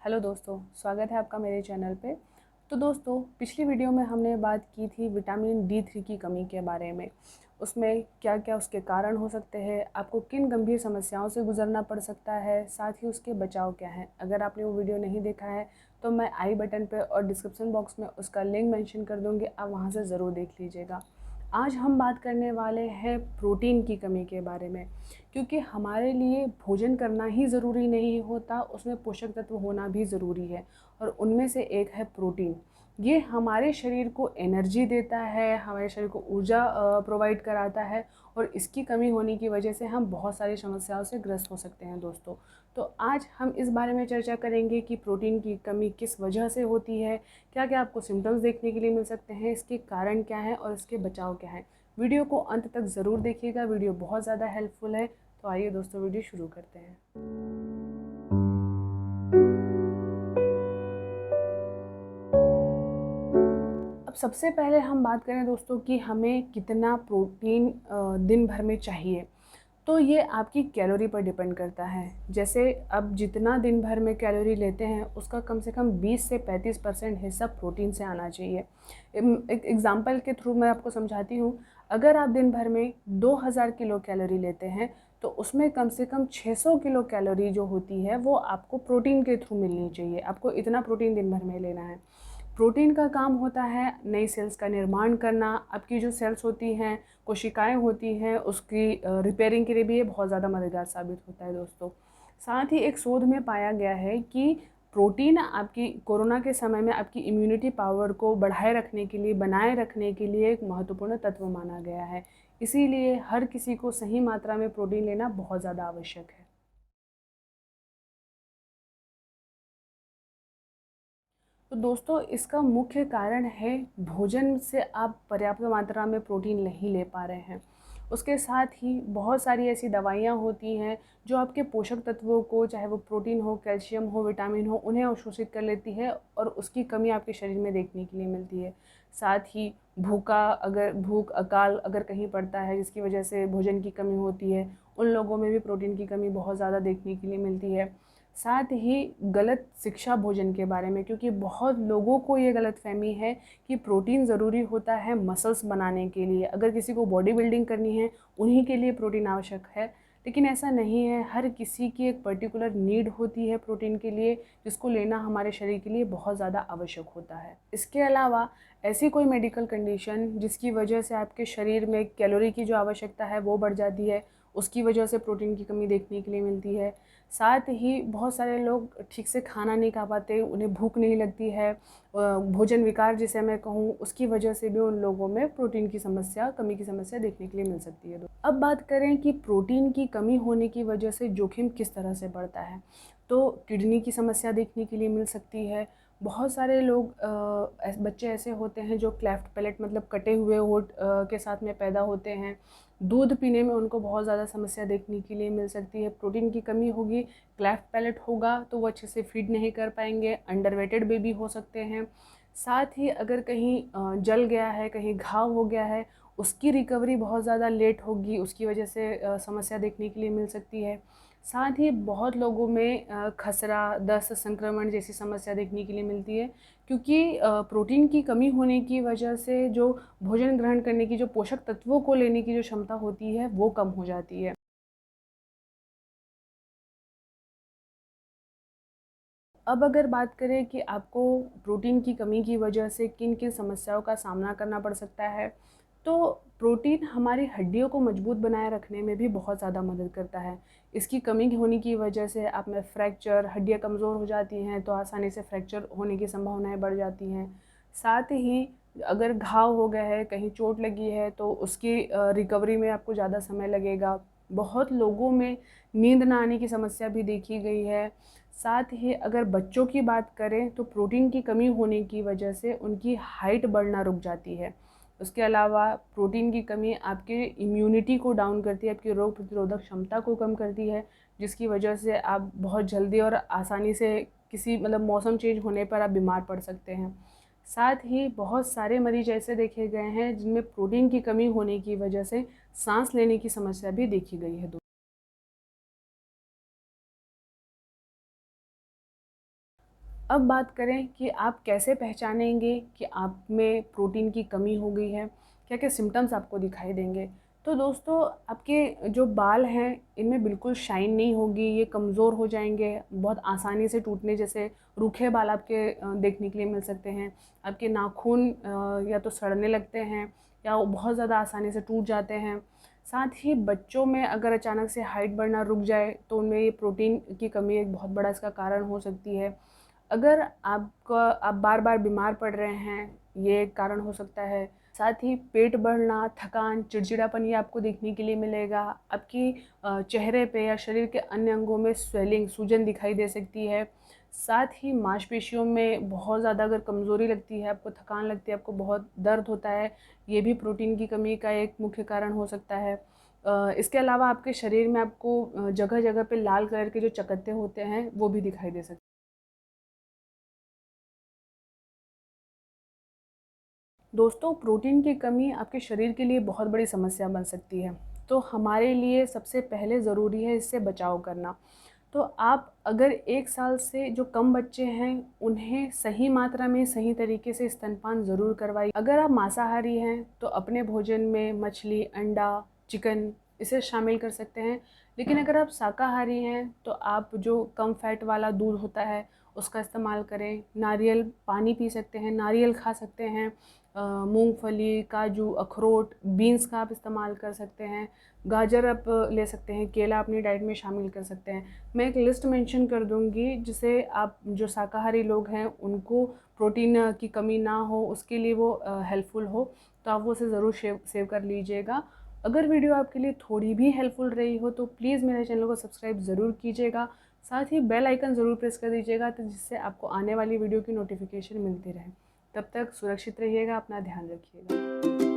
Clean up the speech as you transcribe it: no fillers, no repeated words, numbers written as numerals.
Hello दोस्तों, स्वागत है आपका मेरे चैनल पे। तो दोस्तों, पिछली वीडियो में हमने बात की थी विटामिन D3 की कमी के बारे में। उसमें क्या क्या उसके कारण हो सकते हैं, आपको किन गंभीर समस्याओं से गुजरना पड़ सकता है, साथ ही उसके बचाव क्या हैं। अगर आपने वो वीडियो नहीं देखा है तो मैं आई बटन पे और डिस्क्रिप्शन बॉक्स में उसका लिंक मेंशन कर दूँगी, आप वहाँ से ज़रूर देख लीजिएगा। आज हम बात करने वाले हैं प्रोटीन की कमी के बारे में, क्योंकि हमारे लिए भोजन करना ही ज़रूरी नहीं होता, उसमें पोषक तत्व होना भी ज़रूरी है और उनमें से एक है प्रोटीन। ये हमारे शरीर को एनर्जी देता है, हमारे शरीर को ऊर्जा प्रोवाइड कराता है और इसकी कमी होने की वजह से हम बहुत सारी समस्याओं से ग्रस्त हो सकते हैं दोस्तों। तो आज हम इस बारे में चर्चा करेंगे कि प्रोटीन की कमी किस वजह से होती है, क्या क्या आपको सिम्टम्स देखने के लिए मिल सकते हैं, इसके कारण क्या है और इसके बचाव क्या है। वीडियो को अंत तक ज़रूर देखिएगा, वीडियो बहुत ज़्यादा हेल्पफुल है। तो आइए दोस्तों, वीडियो शुरू करते हैं। अब सबसे पहले हम बात करें दोस्तों कि हमें कितना प्रोटीन दिन भर में चाहिए। तो ये आपकी कैलोरी पर डिपेंड करता है। जैसे अब जितना दिन भर में कैलोरी लेते हैं उसका कम से कम 20 से 35% हिस्सा प्रोटीन से आना चाहिए। एक एग्ज़ाम्पल के थ्रू मैं आपको समझाती हूँ। अगर आप दिन भर में 2000 किलो कैलोरी लेते हैं तो उसमें कम से कम 600 किलो कैलोरी जो होती है वो आपको प्रोटीन के थ्रू मिलनी चाहिए। आपको इतना प्रोटीन दिन भर में लेना है। प्रोटीन का काम होता है नई सेल्स का निर्माण करना। आपकी जो सेल्स होती हैं, कोशिकाएं होती हैं, उसकी रिपेयरिंग के लिए भी ये बहुत ज़्यादा मददगार साबित होता है दोस्तों। साथ ही एक शोध में पाया गया है कि प्रोटीन आपकी कोरोना के समय में आपकी इम्यूनिटी पावर को बढ़ाए रखने के लिए, बनाए रखने के लिए एक महत्वपूर्ण तत्व माना गया है। इसीलिए हर किसी को सही मात्रा में प्रोटीन लेना बहुत ज़्यादा आवश्यक है। तो दोस्तों, इसका मुख्य कारण है भोजन से आप पर्याप्त मात्रा में प्रोटीन नहीं ले पा रहे हैं। उसके साथ ही बहुत सारी ऐसी दवाइयाँ होती हैं जो आपके पोषक तत्वों को, चाहे वो प्रोटीन हो, कैल्शियम हो, विटामिन हो, उन्हें अवशोषित कर लेती है और उसकी कमी आपके शरीर में देखने के लिए मिलती है। साथ ही भूख अकाल अगर कहीं पड़ता है जिसकी वजह से भोजन की कमी होती है, उन लोगों में भी प्रोटीन की कमी बहुत ज़्यादा देखने के लिए मिलती है। साथ ही गलत शिक्षा भोजन के बारे में, क्योंकि बहुत लोगों को ये गलतफहमी है कि प्रोटीन ज़रूरी होता है मसल्स बनाने के लिए। अगर किसी को बॉडी बिल्डिंग करनी है उन्हीं के लिए प्रोटीन आवश्यक है, लेकिन ऐसा नहीं है। हर किसी की एक पर्टिकुलर नीड होती है प्रोटीन के लिए, जिसको लेना हमारे शरीर के लिए बहुत ज़्यादा आवश्यक होता है। इसके अलावा ऐसी कोई मेडिकल कंडीशन जिसकी वजह से आपके शरीर में कैलोरी की जो आवश्यकता है वो बढ़ जाती है, उसकी वजह से प्रोटीन की कमी देखने के लिए मिलती है। साथ ही बहुत सारे लोग ठीक से खाना नहीं खा पाते, उन्हें भूख नहीं लगती है, भोजन विकार जिसे मैं कहूँ, उसकी वजह से भी उन लोगों में प्रोटीन की समस्या, कमी की समस्या देखने के लिए मिल सकती है। अब बात करें कि प्रोटीन की कमी होने की वजह से जोखिम किस तरह से बढ़ता है, तो किडनी की समस्या देखने के लिए मिल सकती है। बहुत सारे लोग बच्चे ऐसे होते हैं जो क्लेफ्ट पैलेट मतलब कटे हुए होंठ के साथ में पैदा होते हैं। दूध पीने में उनको बहुत ज़्यादा समस्या देखने के लिए मिल सकती है। प्रोटीन की कमी होगी, क्लेफ्ट पैलेट होगा तो वो अच्छे से फीड नहीं कर पाएंगे, अंडरवेटेड बेबी हो सकते हैं। साथ ही अगर कहीं जल गया है, कहीं घाव हो गया है, उसकी रिकवरी बहुत ज़्यादा लेट होगी, उसकी वजह से समस्या देखने के लिए मिल सकती है। साथ ही बहुत लोगों में खसरा, दस्त, संक्रमण जैसी समस्या देखने के लिए मिलती है, क्योंकि प्रोटीन की कमी होने की वजह से जो भोजन ग्रहण करने की, जो पोषक तत्वों को लेने की जो क्षमता होती है वो कम हो जाती है। अब अगर बात करें कि आपको प्रोटीन की कमी की वजह से किन किन समस्याओं का सामना करना पड़ सकता है, तो प्रोटीन हमारी हड्डियों को मजबूत बनाए रखने में भी बहुत ज़्यादा मदद करता है। इसकी कमी होने की वजह से आप में फ्रैक्चर, हड्डियाँ कमज़ोर हो जाती हैं तो आसानी से फ्रैक्चर होने की संभावनाएं बढ़ जाती हैं। साथ ही अगर घाव हो गया है, कहीं चोट लगी है तो उसकी रिकवरी में आपको ज़्यादा समय लगेगा। बहुत लोगों में नींद ना आने की समस्या भी देखी गई है। साथ ही अगर बच्चों की बात करें तो प्रोटीन की कमी होने की वजह से उनकी हाइट बढ़ना रुक जाती है। उसके अलावा प्रोटीन की कमी आपके इम्यूनिटी को डाउन करती है, आपकी रोग प्रतिरोधक क्षमता को कम करती है, जिसकी वजह से आप बहुत जल्दी और आसानी से किसी मतलब मौसम चेंज होने पर आप बीमार पड़ सकते हैं। साथ ही बहुत सारे मरीज ऐसे देखे गए हैं जिनमें प्रोटीन की कमी होने की वजह से सांस लेने की समस्या भी देखी गई है। अब बात करें कि आप कैसे पहचानेंगे कि आप में प्रोटीन की कमी हो गई है, क्या क्या सिम्टम्स आपको दिखाई देंगे। तो दोस्तों, आपके जो बाल हैं इनमें बिल्कुल शाइन नहीं होगी, ये कमज़ोर हो जाएंगे, बहुत आसानी से टूटने जैसे रूखे बाल आपके देखने के लिए मिल सकते हैं। आपके नाखून या तो सड़ने लगते हैं या वो बहुत ज़्यादा आसानी से टूट जाते हैं। साथ ही बच्चों में अगर अचानक से हाइट बढ़ना रुक जाए तो उनमें ये प्रोटीन की कमी एक बहुत बड़ा इसका कारण हो सकती है। अगर आप बार बार बीमार पड़ रहे हैं, ये एक कारण हो सकता है। साथ ही पेट बढ़ना, थकान, चिड़चिड़ापन ये आपको देखने के लिए मिलेगा। आपकी चेहरे पे या शरीर के अन्य अंगों में स्वेलिंग, सूजन दिखाई दे सकती है। साथ ही मांसपेशियों में बहुत ज़्यादा अगर कमज़ोरी लगती है, आपको थकान लगती है, आपको बहुत दर्द होता है, ये भी प्रोटीन की कमी का एक मुख्य कारण हो सकता है। इसके अलावा आपके शरीर में आपको जगह जगह पे लाल कलर के जो चकत्ते होते हैं वो भी दिखाई दे सकते हैं। दोस्तों, प्रोटीन की कमी आपके शरीर के लिए बहुत बड़ी समस्या बन सकती है। तो हमारे लिए सबसे पहले ज़रूरी है इससे बचाव करना। तो आप अगर 1 साल से जो कम बच्चे हैं उन्हें सही मात्रा में, सही तरीके से स्तनपान ज़रूर करवाइए। अगर आप मांसाहारी हैं तो अपने भोजन में मछली, अंडा, चिकन इसे शामिल कर सकते हैं। लेकिन अगर आप शाकाहारी हैं तो आप जो कम फैट वाला दूध होता है उसका इस्तेमाल करें। नारियल पानी पी सकते हैं, नारियल खा सकते हैं। मूंगफली, काजू, अखरोट, बीन्स का आप इस्तेमाल कर सकते हैं। गाजर आप ले सकते हैं, केला अपनी डाइट में शामिल कर सकते हैं। मैं एक लिस्ट मेंशन कर दूंगी जिसे आप जो शाकाहारी लोग हैं उनको प्रोटीन की कमी ना हो, उसके लिए वो हेल्पफुल हो, तो आप वो उसे ज़रूर सेव कर लीजिएगा। अगर वीडियो आपके लिए थोड़ी भी हेल्पफुल रही हो तो प्लीज़ मेरे चैनल को सब्सक्राइब ज़रूर कीजिएगा। साथ ही बेल आइकन ज़रूर प्रेस कर दीजिएगा तो जिससे आपको आने वाली वीडियो की नोटिफिकेशन मिलती रहे। तब तक सुरक्षित रहिएगा, अपना ध्यान रखिएगा।